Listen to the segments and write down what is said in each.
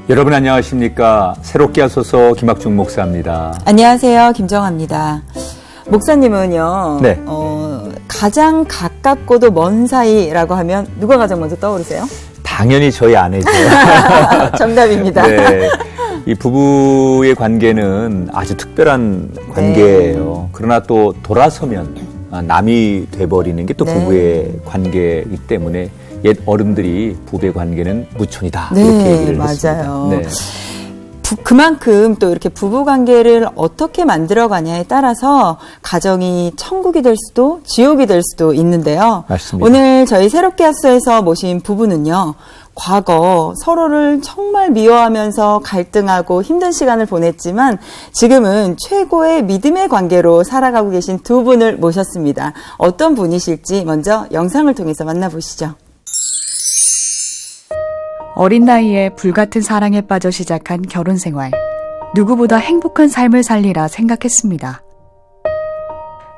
여러분 안녕하십니까. 새롭게 하소서 김학중 목사입니다. 안녕하세요. 김정아입니다. 목사님은요. 네. 가장 가깝고도 먼 사이라고 하면 누가 가장 먼저 떠오르세요? 당연히 저희 아내죠. 정답입니다. 네. 이 부부의 관계는 아주 특별한 관계예요. 그러나 또 돌아서면 남이 돼버리는 게 또 네. 부부의 관계이기 때문에 옛 어른들이 부부의 관계는 무천이다. 네, 이렇게 얘기를 맞아요. 했습니다. 네. 그만큼 또 이렇게 부부 관계를 어떻게 만들어가냐에 따라서 가정이 천국이 될 수도 지옥이 될 수도 있는데요. 맞습니다. 오늘 저희 새롭게 하소서에서 모신 부부는요. 과거 서로를 정말 미워하면서 갈등하고 힘든 시간을 보냈지만 지금은 최고의 믿음의 관계로 살아가고 계신 두 분을 모셨습니다. 어떤 분이실지 먼저 영상을 통해서 만나보시죠. 어린 나이에 불같은 사랑에 빠져 시작한 결혼 생활. 누구보다 행복한 삶을 살리라 생각했습니다.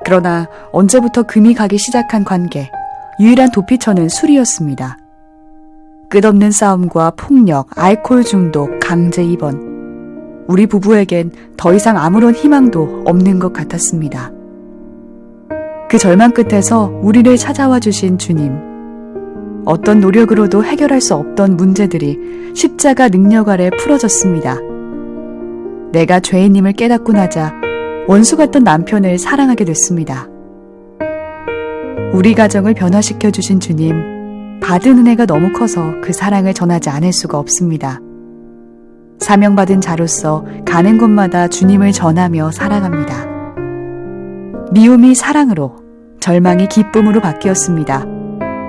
그러나 언제부터 금이 가기 시작한 관계. 유일한 도피처는 술이었습니다. 끝없는 싸움과 폭력, 알코올 중독, 강제 입원. 우리 부부에겐 더 이상 아무런 희망도 없는 것 같았습니다. 그 절망 끝에서 우리를 찾아와 주신 주님. 어떤 노력으로도 해결할 수 없던 문제들이 십자가 능력 아래 풀어졌습니다. 내가 죄인임을 깨닫고 나자 원수 같던 남편을 사랑하게 됐습니다. 우리 가정을 변화시켜 주신 주님, 받은 은혜가 너무 커서 그 사랑을 전하지 않을 수가 없습니다. 사명받은 자로서 가는 곳마다 주님을 전하며 살아갑니다. 미움이 사랑으로, 절망이 기쁨으로 바뀌었습니다.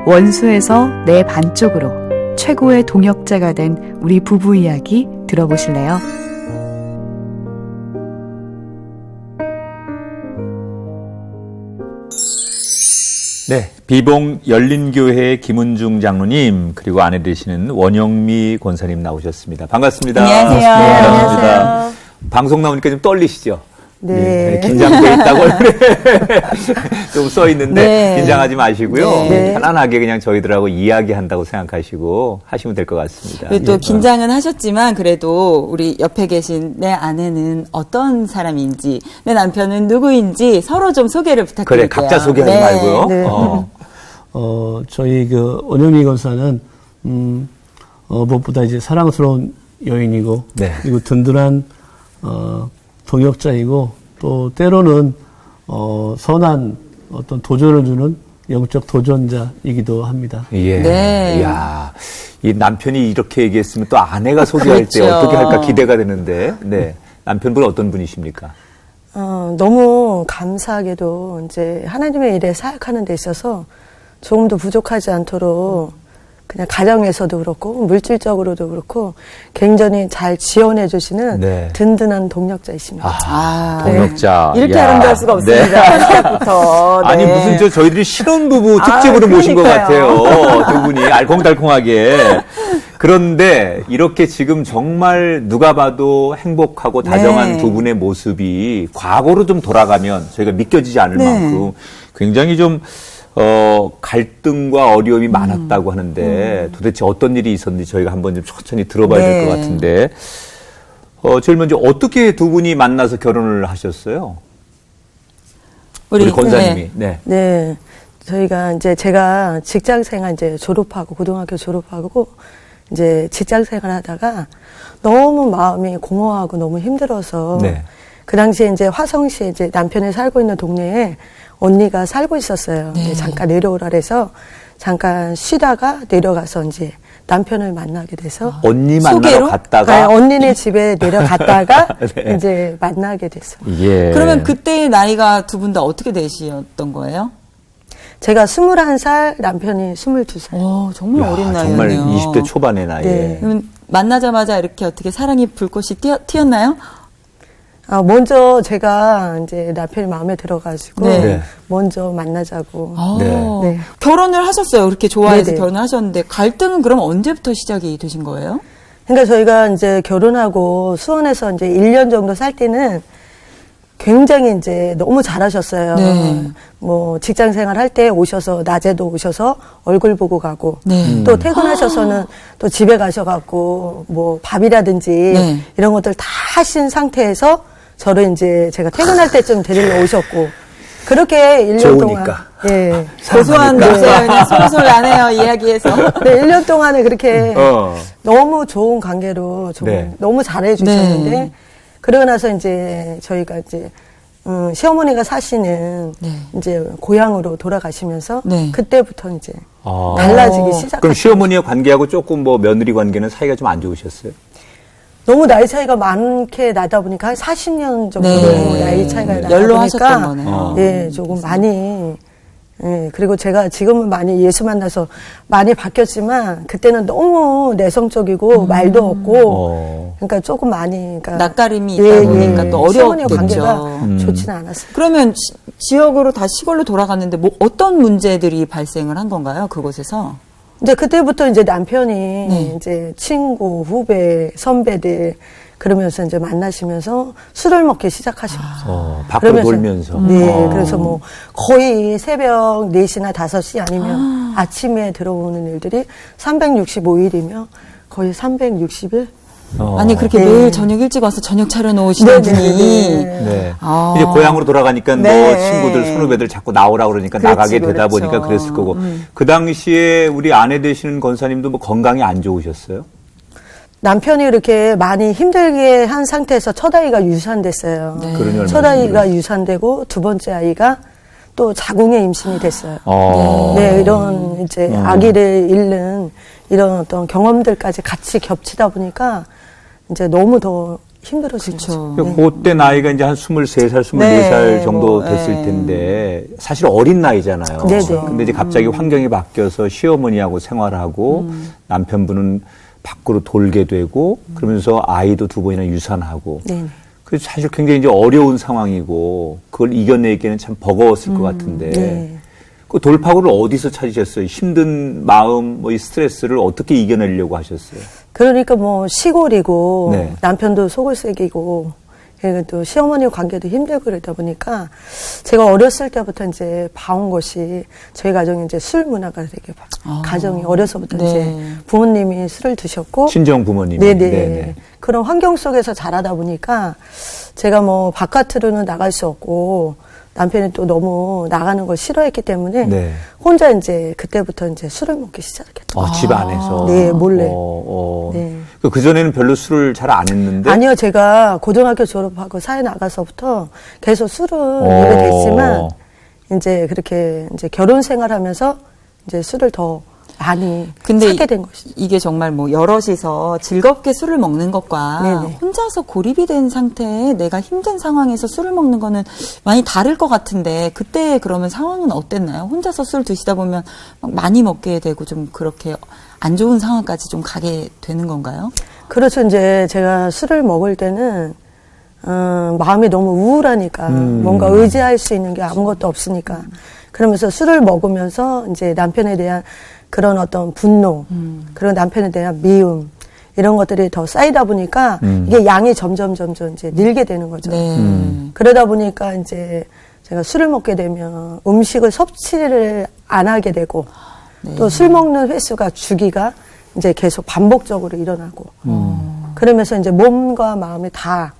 원수에서 내 반쪽으로 최고의 동역자가 된 우리 부부 이야기 들어보실래요? 네, 비봉 열린교회 김은중 장로님 그리고 아내 되시는 원영미 권사님 나오셨습니다. 반갑습니다. 안녕하세요. 반갑습니다. 방송 나오니까 좀 떨리시죠? 네. 긴장돼 있다고 좀 써 있는데 네. 긴장하지 마시고요. 네. 편안하게 그냥 저희들하고 이야기한다고 생각하시고 하시면 될 것 같습니다. 그리고 또 긴장은 하셨지만 그래도 우리 옆에 계신 내 아내는 어떤 사람인지 내 남편은 누구인지 서로 좀 소개를 부탁드릴게요. 그래, 각자 소개하지 네. 말고요. 네. 저희 원영미 권사는 무엇보다 이제 사랑스러운 여인이고, 네. 그리고 든든한 동역자이고, 또 때로는 선한 어떤 도전을 주는 영적 도전자이기도 합니다. 예. 네. 이야, 이 남편이 이렇게 얘기했으면 또 아내가 소개할 때 그렇죠. 어떻게 할까 기대가 되는데, 네. 남편분 어떤 분이십니까? 너무 감사하게도 이제 하나님의 일에 사역하는 데 있어서 조금도 부족하지 않도록 그냥 가정에서도 그렇고 물질적으로도 그렇고 굉장히 잘 지원해 주시는 네. 든든한 동력자이십니다. 동역자. 이렇게 이야. 아름다울 수가 없습니다. 시작부터. 네. 아니 무슨 저희들이 신혼부부 특집으로 모신 것 같아요. 두 분이 알콩달콩하게. 그런데 이렇게 지금 정말 누가 봐도 행복하고 다정한 네. 두 분의 모습이 과거로 좀 돌아가면 저희가 믿겨지지 않을 네. 만큼 굉장히 좀 갈등과 어려움이 많았다고 하는데 도대체 어떤 일이 있었는지 저희가 한번 좀 천천히 들어봐야 될 네. 것 같은데 제일 먼저 어떻게 두 분이 만나서 결혼을 하셨어요? 우리 권사님이. 네. 네. 저희가 이제 제가 직장 생활 이제 졸업하고 고등학교 졸업하고 이제 직장 생활 하다가 너무 마음이 공허하고 너무 힘들어서 네. 그 당시에 이제 화성시에 이제 남편이 살고 있는 동네에 언니가 살고 있었어요. 근데 잠깐 내려오라 그래서 잠깐 쉬다가 내려가서 이제 남편을 만나게 돼서 언니 만나러 소개로? 갔다가 언니네 집에 내려갔다가 네. 이제 만나게 됐어요. 예. 그러면 그때의 나이가 두 분 다 어떻게 되셨던 거예요? 제가 21살, 남편이 22살. 오, 정말 야, 어린 정말 나이였네요. 20대 초반의 나이에. 네. 그러면 만나자마자 이렇게 어떻게 사랑이 불꽃이 튀었나요? 먼저 제가 이제 남편이 마음에 들어가지고 네. 네. 먼저 만나자고. 네. 네. 결혼을 하셨어요. 그렇게 좋아해서 네네. 결혼을 하셨는데 갈등은 그럼 언제부터 시작이 되신 거예요? 그러니까 저희가 이제 결혼하고 수원에서 이제 1년 정도 살 때는 굉장히 이제 너무 잘하셨어요. 네. 뭐 직장 생활 할 때 오셔서 낮에도 오셔서 얼굴 보고 가고 네. 또 퇴근하셔서는 또 집에 가셔갖고 뭐 밥이라든지 네. 이런 것들 다 하신 상태에서 저를 이제 제가 퇴근할 때쯤 데리러 오셨고 그렇게 1년 좋으니까. 동안 예. 고소한 목소리가 그냥 솔솔 나네요, 이야기에서. 네, 1년 동안에 그렇게 어. 너무 좋은 관계로 정말 네. 너무 잘해 주셨는데 네. 그러고 나서 이제 저희가 이제 시어머니가 사시는 네. 이제 고향으로 돌아가시면서 네. 그때부터 이제 아. 달라지기 시작했어요. 그럼 시어머니의 관계하고 조금 뭐 며느리 관계는 사이가 좀 안 좋으셨어요? 너무 나이 차이가 많게 나다 보니까 한 40년 정도 네. 나이 차이가 나다 연로 보니까 하셨던 거네요. 예, 조금 많이 예, 그리고 제가 지금은 많이 예수 만나서 많이 바뀌었지만 그때는 너무 내성적이고 말도 없고 그러니까 조금 많이 그러니까 낯가림이 있다 보니까 또 시어머니와 어려웠겠죠. 관계가 좋지는 않았어요. 그러면 지역으로 다 시골로 돌아갔는데 뭐 어떤 문제들이 발생을 한 건가요? 그곳에서? 이제 그때부터 이제 남편이 네. 이제 친구, 후배, 선배들 그러면서 이제 만나시면서 술을 먹기 시작하신 거죠. 밖으로 돌면서. 네, 그래서 뭐 거의 새벽 4시나 5시 아니면 아침에 들어오는 일들이 365일이며 거의 360일? 아니 그렇게 네. 매일 저녁 일찍 와서 저녁 차려 놓으시는 네, 분이 네, 네. 아. 이제 고향으로 돌아가니까 네. 뭐 친구들, 선후배들 자꾸 나오라 그러니까 그렇지, 나가게 되다 그렇죠. 보니까 그랬을 거고. 그 당시에 우리 아내 되시는 권사님도 뭐 건강이 안 좋으셨어요? 남편이 이렇게 많이 힘들게 한 상태에서 첫 아이가 유산됐어요. 네. 그러니 얼마나 첫 아이가 힘들어요? 유산되고 두 번째 아이가 또 자궁에 임신이 됐어요. 어. 네, 이런 이제 아기를 잃는 이런 어떤 경험들까지 같이 겹치다 보니까 이제 너무 더 힘들어진 그렇죠. 거죠. 그때 나이가 이제 한 23살, 24살 네, 정도 뭐, 됐을 네. 텐데 사실 어린 나이잖아요. 네네. 근데 이제 갑자기 환경이 바뀌어서 시어머니하고 생활하고 남편분은 밖으로 돌게 되고 그러면서 아이도 두 번이나 유산하고 네. 그래서 사실 굉장히 이제 어려운 상황이고 그걸 이겨내기에는 참 버거웠을 것 같은데 네. 그 돌파구를 어디서 찾으셨어요? 힘든 마음, 뭐 이 스트레스를 어떻게 이겨내려고 하셨어요? 그러니까 뭐 시골이고 네. 남편도 속을 새기고 그리고 또 시어머니 관계도 힘들고 그러다 보니까 제가 어렸을 때부터 이제 봐온 것이 저희 가정이 이제 술 문화가 되게 가정이 어려서부터 네. 이제 부모님이 술을 드셨고 친정 부모님이. 네네. 네네. 그런 환경 속에서 자라다 보니까 제가 뭐 바깥으로는 나갈 수 없고 남편이 또 너무 나가는 걸 싫어했기 때문에 네. 혼자 이제 그때부터 이제 술을 먹기 시작했죠. 집 안에서. 네, 몰래. 네. 네. 그전에는 별로 술을 잘 안 했는데. 아니요, 제가 고등학교 졸업하고 사회 나가서부터 계속 술은 입에 됐지만 이제 그렇게 이제 결혼 생활하면서 이제 술을 더 많이 근데 찾게 된 것이죠. 이게 정말 뭐 여럿이서 즐겁게 술을 먹는 것과 네네. 혼자서 고립이 된 상태에 내가 힘든 상황에서 술을 먹는 거는 많이 다를 것 같은데 그때 그러면 상황은 어땠나요? 혼자서 술 드시다 보면 막 많이 먹게 되고 좀 그렇게 안 좋은 상황까지 좀 가게 되는 건가요? 그렇죠. 이제 제가 술을 먹을 때는 마음이 너무 우울하니까 뭔가 의지할 수 있는 게 아무것도 없으니까 그러면서 술을 먹으면서 이제 남편에 대한 그런 어떤 분노, 그리고 남편에 대한 미움 이런 것들이 더 쌓이다 보니까 이게 양이 점점 이제 늘게 되는 거죠. 네. 그러다 보니까 이제 제가 술을 먹게 되면 음식을 섭취를 안 하게 되고 또 술 먹는 횟수가 주기가 이제 계속 반복적으로 일어나고 그러면서 이제 몸과 마음이 다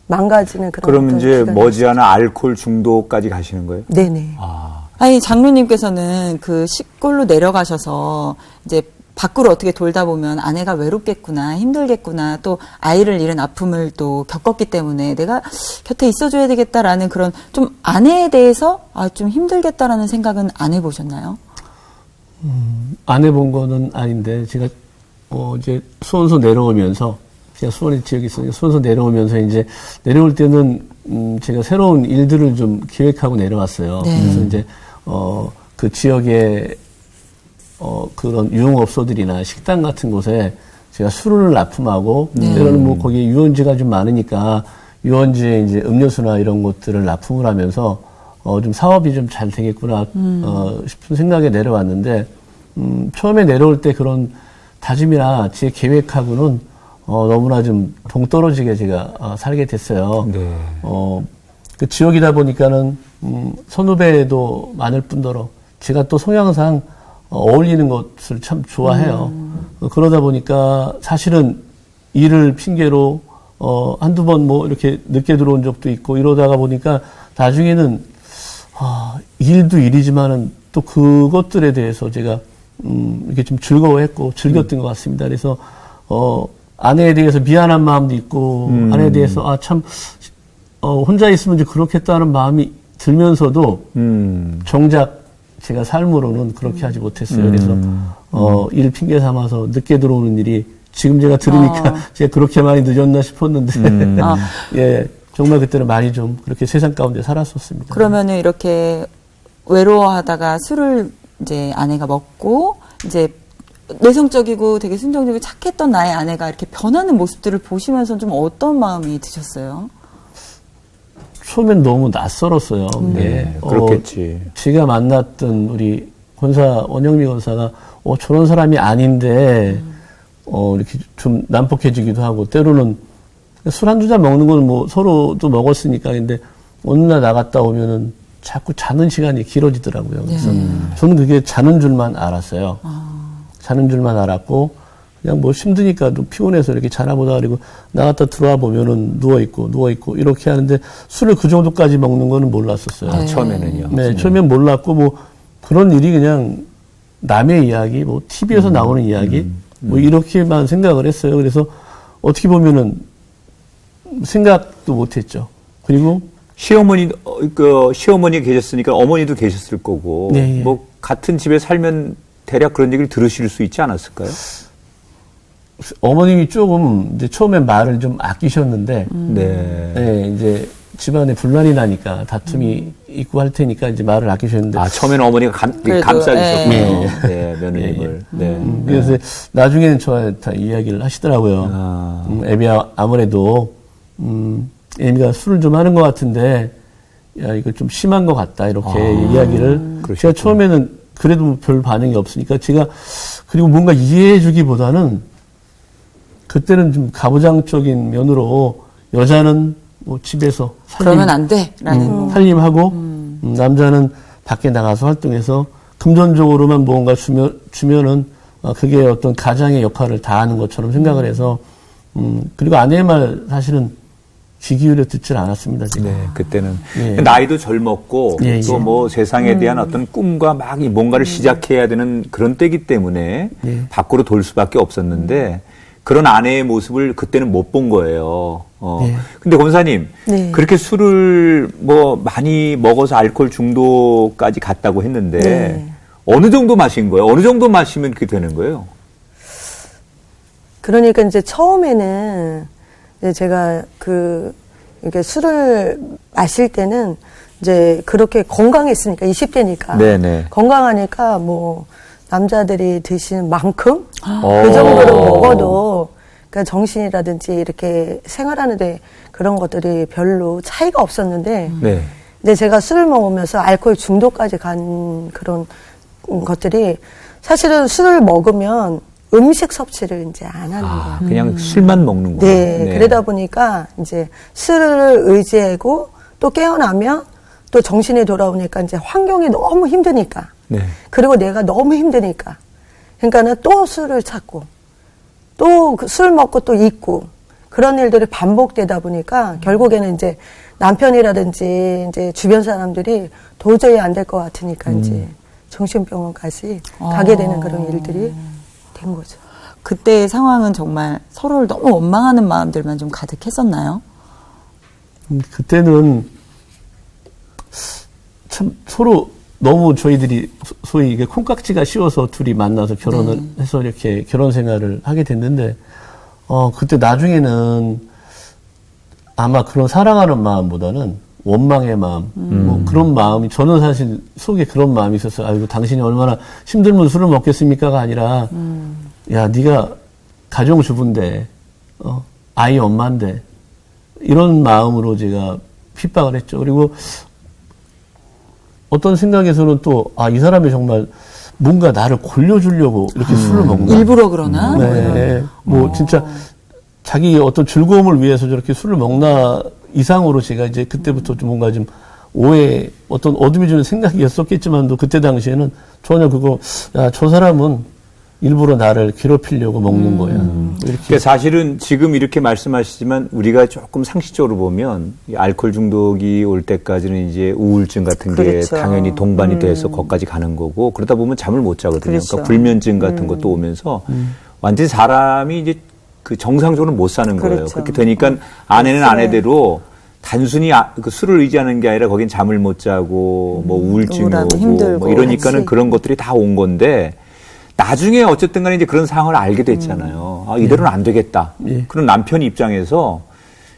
망가지는 그런 그럼 어떤 이제 기간이 머지않아 알코올 중독까지 가시는 거예요? 네네. 아니 장로님께서는 그 시골로 내려가셔서 이제 밖으로 어떻게 돌다 보면 아내가 외롭겠구나, 힘들겠구나, 또 아이를 잃은 아픔을 또 겪었기 때문에 내가 곁에 있어줘야 되겠다라는 그런 좀 아내에 대해서 좀 힘들겠다라는 생각은 안 해보셨나요? 안 해본 거는 아닌데, 제가, 이제 수원서 내려오면서, 제가 수원에 지역이 있으니까 수원서 내려오면서 이제, 내려올 때는, 제가 새로운 일들을 좀 기획하고 내려왔어요. 네. 그래서 이제, 그 지역에, 그런 유흥업소들이나 식당 같은 곳에 제가 술을 납품하고, 때로는 뭐 거기에 유원지가 좀 많으니까, 유원지에 이제 음료수나 이런 것들을 납품을 하면서, 좀 사업이 좀 잘 되겠구나, 싶은 생각에 내려왔는데, 처음에 내려올 때 그런 다짐이나 제 계획하고는, 너무나 좀 동떨어지게 제가, 살게 됐어요. 네. 그 지역이다 보니까는 선후배도 많을 뿐더러 제가 또 성향상 어울리는 것을 참 좋아해요. 그러다 보니까 사실은 일을 핑계로 한두 번 뭐 이렇게 늦게 들어온 적도 있고 이러다가 보니까 나중에는 일도 일이지만은 또 그것들에 대해서 제가 이렇게 좀 즐거워했고 즐겼던 것 같습니다. 그래서 아내에 대해서 미안한 마음도 있고 아내에 대해서 참 혼자 있으면 이제 그렇겠다는 마음이 들면서도 정작 제가 삶으로는 그렇게 하지 못했어요. 그래서 일 핑계 삼아서 늦게 들어오는 일이 지금 제가 들으니까 제가 그렇게 많이 늦었나 싶었는데 예, 정말 그때는 많이 좀 그렇게 세상 가운데 살았었습니다. 그러면은 이렇게 외로워하다가 술을 이제 아내가 먹고 이제 내성적이고 되게 순정적이고 착했던 나의 아내가 이렇게 변하는 모습들을 보시면서 좀 어떤 마음이 드셨어요? 처음엔 너무 낯설었어요. 네, 그렇겠지. 제가 만났던 우리 권사, 원영미 권사가, 저런 사람이 아닌데, 이렇게 좀 난폭해지기도 하고, 때로는 술 한두 잔 먹는 거는 뭐 서로도 먹었으니까, 근데 어느 날 나갔다 오면은 자꾸 자는 시간이 길어지더라고요. 그래서 저는 그게 자는 줄만 알았어요. 자는 줄만 알았고, 그냥 뭐 힘드니까 또 피곤해서 이렇게 자나 보다 그리고 나갔다 들어와 보면은 누워있고 이렇게 하는데 술을 그 정도까지 먹는 거는 몰랐었어요. 처음에는요. 네, 처음엔 몰랐고 뭐 그런 일이 그냥 남의 이야기, 뭐 TV에서 나오는 이야기, 뭐 이렇게만 생각을 했어요. 그래서 어떻게 보면은 생각도 못 했죠. 그리고 시어머니 계셨으니까 어머니도 계셨을 거고, 네, 예. 뭐 같은 집에 살면 대략 그런 얘기를 들으실 수 있지 않았을까요? 어머님이 조금 이제 처음에 말을 좀 아끼셨는데, 네. 이제 집안에 불만이 나니까 다툼이 있고 할 테니까 이제 말을 아끼셨는데. 처음에는 어머니가 감싸주셨군요. 네, 며느님을. 네. 그래서 나중에는 저한테 다 이야기를 하시더라고요. 애미야, 아무래도, 애미가 술을 좀 하는 것 같은데, 야, 이거 좀 심한 것 같다. 이렇게 이야기를. 그러셨구나. 제가 처음에는 그래도 별 반응이 없으니까 제가, 그리고 뭔가 이해해주기보다는 그때는 좀 가부장적인 면으로 여자는 뭐 집에서 그러면 안 돼. 라는. 살림하고 남자는 밖에 나가서 활동해서 금전적으로만 무언가 주면은 그게 어떤 가장의 역할을 다하는 것처럼 생각을 해서 그리고 아내의 말 사실은 귀 기울여 듣질 않았습니다. 지금. 네, 그때는 예. 나이도 젊었고 예, 또 예. 뭐 세상에 대한 어떤 꿈과 막 뭔가를 시작해야 되는 그런 때이기 때문에 예. 밖으로 돌 수밖에 없었는데 그런 아내의 모습을 그때는 못 본 거예요. 예. 근데 권사님, 네. 그렇게 술을 뭐 많이 먹어서 알코올 중독까지 갔다고 했는데 네. 어느 정도 마신 거예요? 어느 정도 마시면 그렇게 되는 거예요? 그러니까 이제 처음에는 이제 제가 이렇게 술을 마실 때는 이제 그렇게 건강했으니까 20대니까 네네. 건강하니까 뭐 남자들이 드시는 만큼 오. 그 정도로 먹어도 그러니까 정신이라든지 이렇게 생활하는데 그런 것들이 별로 차이가 없었는데 네. 근데 제가 술을 먹으면서 알코올 중독까지 간 그런 것들이 사실은 술을 먹으면 음식 섭취를 이제 안 하는 거예요. 그냥 술만 먹는 거예요. 네, 그러다 보니까 이제 술을 의지하고 또 깨어나면 또 정신이 돌아오니까 이제 환경이 너무 힘드니까. 네. 그리고 내가 너무 힘드니까. 그러니까는 또 술을 찾고 또 술 먹고 또 잊고 그런 일들이 반복되다 보니까 결국에는 이제 남편이라든지 이제 주변 사람들이 도저히 안 될 것 같으니까 이제 정신병원까지 가게 되는 그런 일들이 된 거죠. 그때의 상황은 정말 서로를 너무 원망하는 마음들만 좀 가득했었나요? 그때는 참 서로 너무 저희들이 소위 이게 콩깍지가 씌워서 둘이 만나서 결혼을 해서 이렇게 결혼 생활을 하게 됐는데, 그때 나중에는 아마 그런 사랑하는 마음보다는 원망의 마음, 뭐 그런 마음이, 저는 사실 속에 그런 마음이 있었어요. 아이고, 당신이 얼마나 힘들면 술을 먹겠습니까가 아니라, 야, 네가 가정주부인데, 아이 엄마인데, 이런 마음으로 제가 핍박을 했죠. 그리고 어떤 생각에서는 또, 이 사람이 정말 뭔가 나를 골려주려고 이렇게 술을 먹나? 일부러 그러나? 네. 뭐 진짜 자기 어떤 즐거움을 위해서 저렇게 술을 먹나? 이상으로 제가 이제 그때부터 좀 뭔가 좀 오해, 어떤 어둠이 주는 생각이었었겠지만도 그때 당시에는 전혀 그거, 야, 저 사람은 일부러 나를 괴롭히려고 먹는 거야. 이렇게. 그러니까 사실은 지금 이렇게 말씀하시지만 우리가 조금 상식적으로 보면 이 알코올 중독이 올 때까지는 이제 우울증 같은 게 그렇죠. 당연히 동반이 돼서 거기까지 가는 거고 그러다 보면 잠을 못 자거든요. 그렇죠. 그러니까 불면증 같은 것도 오면서 완전히 사람이 이제 그 정상적으로 못 사는 거예요. 그렇죠. 그렇게 되니까 아내는 아내대로 단순히 그 술을 의지하는 게 아니라 거긴 잠을 못 자고 뭐 우울증이 우울하고 오고 힘들고 뭐 이러니까는 같이. 그런 것들이 다 온 건데 나중에 어쨌든 간에 이제 그런 상황을 알게 됐잖아요. 아, 이대로는 안 되겠다. 예. 그런 남편 입장에서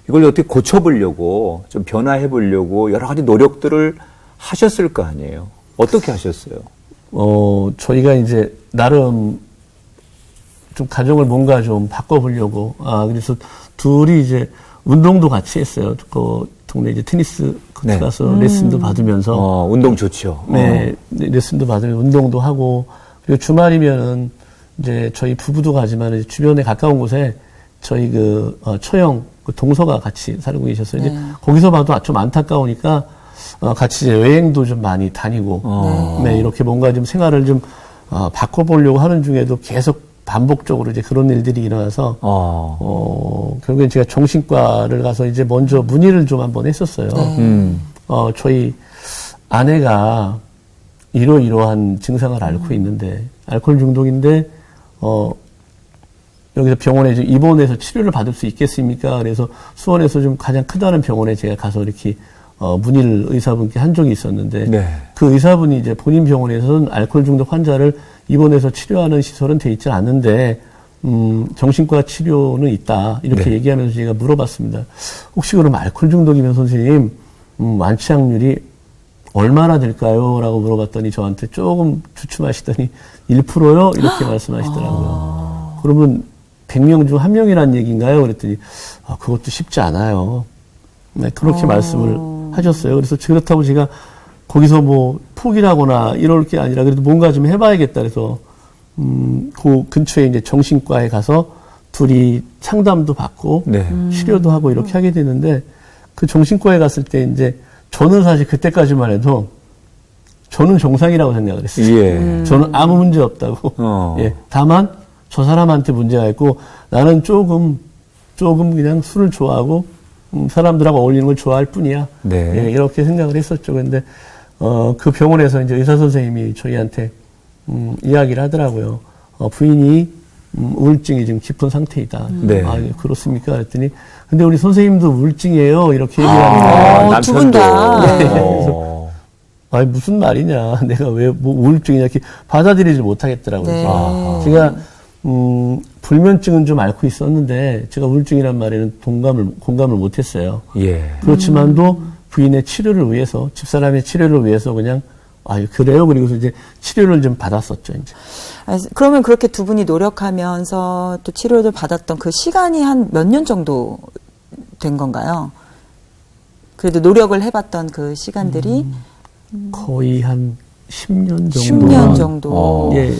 이걸 어떻게 고쳐보려고 좀 변화해보려고 여러 가지 노력들을 하셨을 거 아니에요. 어떻게 하셨어요? 저희가 이제 나름 좀 가정을 뭔가 좀 바꿔보려고, 그래서 둘이 이제 운동도 같이 했어요. 그 동네 이제 테니스 코트 네. 가서 레슨도 받으면서. 운동 좋죠. 네, 레슨도 받으면 운동도 하고, 그리고 주말이면은 이제 저희 부부도 가지만 이제 주변에 가까운 곳에 저희 처형 그 동서가 같이 살고 계셨어요. 이제 거기서 봐도 좀 안타까우니까 같이 이제 여행도 좀 많이 다니고, 네, 이렇게 뭔가 좀 생활을 좀 바꿔보려고 하는 중에도 계속 반복적으로 이제 그런 일들이 일어나서, 결국엔 제가 정신과를 가서 이제 먼저 문의를 좀 한번 했었어요. 저희 아내가 이러이러한 증상을 앓고 있는데, 알코올 중독인데, 여기서 병원에 좀 입원해서 치료를 받을 수 있겠습니까? 그래서 수원에서 좀 가장 크다는 병원에 제가 가서 이렇게, 문의를 의사분께 한 적이 있었는데, 네. 그 의사분이 이제 본인 병원에서는 알코올 중독 환자를 입원해서 치료하는 시설은 돼 있지 않은데, 정신과 치료는 있다. 이렇게 네. 얘기하면서 제가 물어봤습니다. 혹시 그럼 알코올 중독이면 선생님, 완치확률이 얼마나 될까요? 라고 물어봤더니 저한테 조금 주춤하시더니 1%요? 이렇게 말씀하시더라고요. 그러면 100명 중 1명이란 얘기인가요? 그랬더니 그것도 쉽지 않아요. 네, 그렇게 말씀을 하셨어요. 그래서 그렇다고 제가 거기서 뭐 포기하거나 이럴 게 아니라 그래도 뭔가 좀 해봐야겠다. 그래서 그 근처에 이제 정신과에 가서 둘이 상담도 받고 네. 치료도 하고 이렇게 하게 되는데 그 정신과에 갔을 때 이제 저는 사실 그때까지만 해도 저는 정상이라고 생각을 했어요. 예. 저는 아무 문제 없다고. 예. 다만 저 사람한테 문제가 있고 나는 조금 그냥 술을 좋아하고 사람들하고 어울리는 걸 좋아할 뿐이야. 네. 예, 이렇게 생각을 했었죠. 근데 그 병원에서 이제 의사 선생님이 저희한테 이야기를 하더라고요. 부인이 우울증이 지금 깊은 상태이다. 네. 예, 그렇습니까? 그랬더니 근데 우리 선생님도 우울증이에요. 이렇게 얘기하는 거예요. 두 분 다. 남편도. 아니 무슨 말이냐. 내가 왜 뭐 우울증이냐 이렇게 받아들이지 못하겠더라고요. 네. 제가 불면증은 좀 앓고 있었는데 제가 우울증이란 말에는 공감을 못했어요. 예. 그렇지만도 부인의 치료를 위해서 집사람의 치료를 위해서 그냥 그래요. 그리고서 이제 치료를 좀 받았었죠. 이제. 그러면 그렇게 두 분이 노력하면서 또 치료를 받았던 그 시간이 한 몇 년 정도 된 건가요? 그래도 노력을 해봤던 그 시간들이 거의 한 10년 정도. 10년 정도. 예.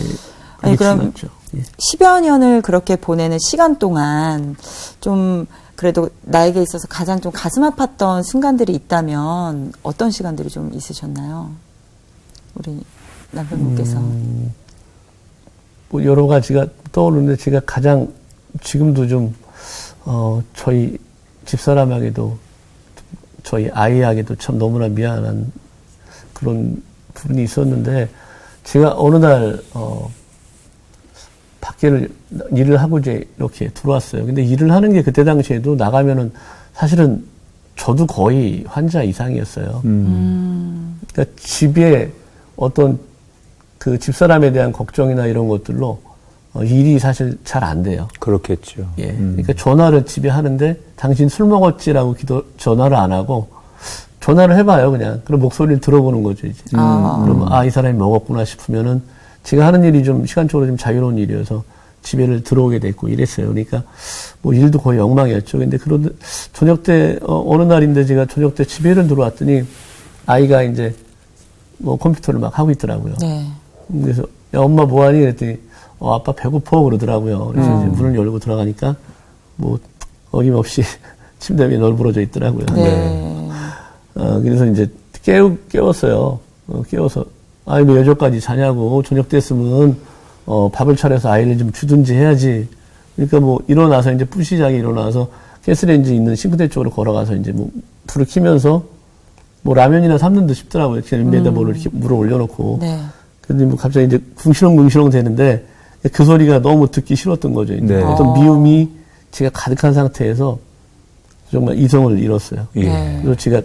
아니, 그럼 지났죠. 예. 10여 년을 그렇게 보내는 시간 동안 좀 그래도 나에게 있어서 가장 좀 가슴 아팠던 순간들이 있다면 어떤 시간들이 좀 있으셨나요? 우리 남편분께서. 뭐 여러 가지가 떠오르는데 제가 가장 지금도 좀 저희 집사람에게도 저희 아이에게도 참 너무나 미안한 그런 부분이 있었는데 제가 어느 날 밖에 일을 하고 이제 이렇게 들어왔어요. 근데 일을 하는 게 그때 당시에도 나가면은 사실은 저도 거의 환자 이상이었어요. 그러니까 집에 어떤 그 집사람에 대한 걱정이나 이런 것들로 일이 사실 잘 안 돼요. 그렇겠죠. 예. 그러니까 전화를 집에 하는데 당신 술 먹었지라고 전화를 안 하고 전화를 해봐요, 그냥. 그럼 목소리를 들어보는 거죠, 이제. 그러면 이 사람이 먹었구나 싶으면은 제가 하는 일이 좀 시간적으로 좀 자유로운 일이어서 집에를 들어오게 됐고 이랬어요. 그러니까 뭐 일도 거의 엉망이었죠. 근데 그런데 저녁 때 어느 날인데 제가 저녁 때 집에를 들어왔더니 아이가 이제 뭐 컴퓨터를 막 하고 있더라고요. 네. 그래서 야 엄마 뭐하니? 그랬더니 아빠 배고파 그러더라고요. 그래서 이제 문을 열고 들어가니까 뭐 어김없이 침대 위에 널브러져 있더라고요. 네. 그래서 이제 깨웠어요. 깨워서, 아이, 왜 여전까지 자냐고. 저녁 됐으면, 밥을 차려서 아이를 좀 주든지 해야지. 그러니까 뭐, 일어나서 이제 뿌시자기 일어나서 가스레인지 있는 싱크대 쪽으로 걸어가서 이제 뭐, 불을 켜면서 뭐, 라면이나 삶는 듯 싶더라고요. 그냥 위에다 물을 올려놓고. 네. 근데 뭐, 갑자기 이제 궁시렁궁시렁 되는데, 그 소리가 너무 듣기 싫었던 거죠. 이제 네. 어떤 미움이 제가 가득한 상태에서 정말 이성을 잃었어요. 예. 네. 그래서 제가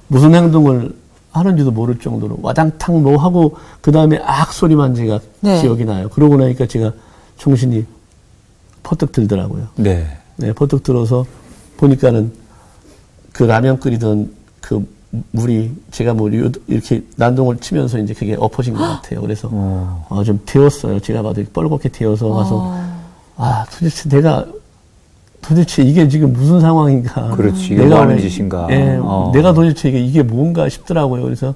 무슨 행동을 하는지도 모를 정도로 와당탕 뭐 하고 그 다음에 악 소리만 제가 네. 기억이 나요. 그러고 나니까 제가 정신이 퍼뜩 들더라고요. 네. 네, 퍼뜩 들어서 보니까는 그 라면 끓이던 그 물이 제가 뭐 이렇게 난동을 치면서 이제 그게 엎어진 것 같아요. 그래서 좀 데웠어요. 제가 봐도 뻘겋게 데워서 가서 도대체 이게 지금 무슨 상황인가. 그렇지. 이게 뭐 하는 짓인가. 예, 내가 도대체 이게 뭔가 싶더라고요. 그래서,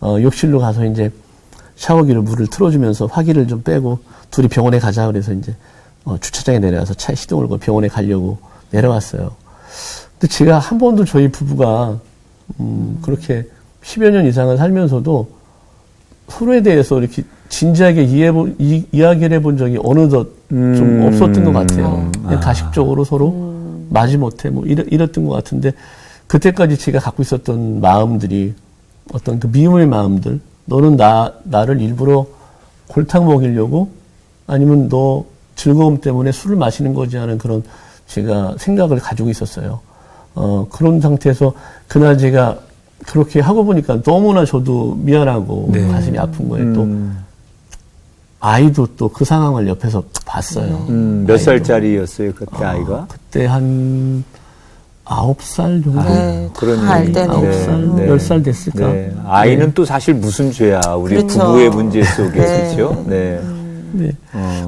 욕실로 가서 이제 샤워기로 물을 틀어주면서 화기를 좀 빼고 둘이 병원에 가자. 그래서 이제, 주차장에 내려가서 차에 시동을 걸고 병원에 가려고 내려왔어요. 근데 제가 한 번도 저희 부부가, 그렇게 10여 년 이상을 살면서도 서로에 대해서 이렇게 진지하게 이야기를 해본 적이 어느덧 좀 없었던 것 같아요. 그냥 가식적으로 서로 마지못해 뭐 이랬던 것 같은데 그때까지 제가 갖고 있었던 마음들이 어떤 그 미움의 마음들, 너는 나를 일부러 골탕 먹이려고 아니면 너 즐거움 때문에 술을 마시는 거지 하는 그런 제가 생각을 가지고 있었어요. 그런 상태에서 그날 제가 그렇게 하고 보니까 너무나 저도 미안하고 네. 가슴이 아픈 거예요. 또 아이도 또 그 상황을 옆에서 봤어요. 몇 아이도. 살짜리였어요, 그때 아이가? 그때 한 9살 정도? 네. 그러니. 다 알 때는. 9살, 네. 10살 됐을까? 네. 아이는 또 사실 무슨 죄야, 우리 그렇죠. 부부의 문제 속에, 네. 그렇죠? 네. 네.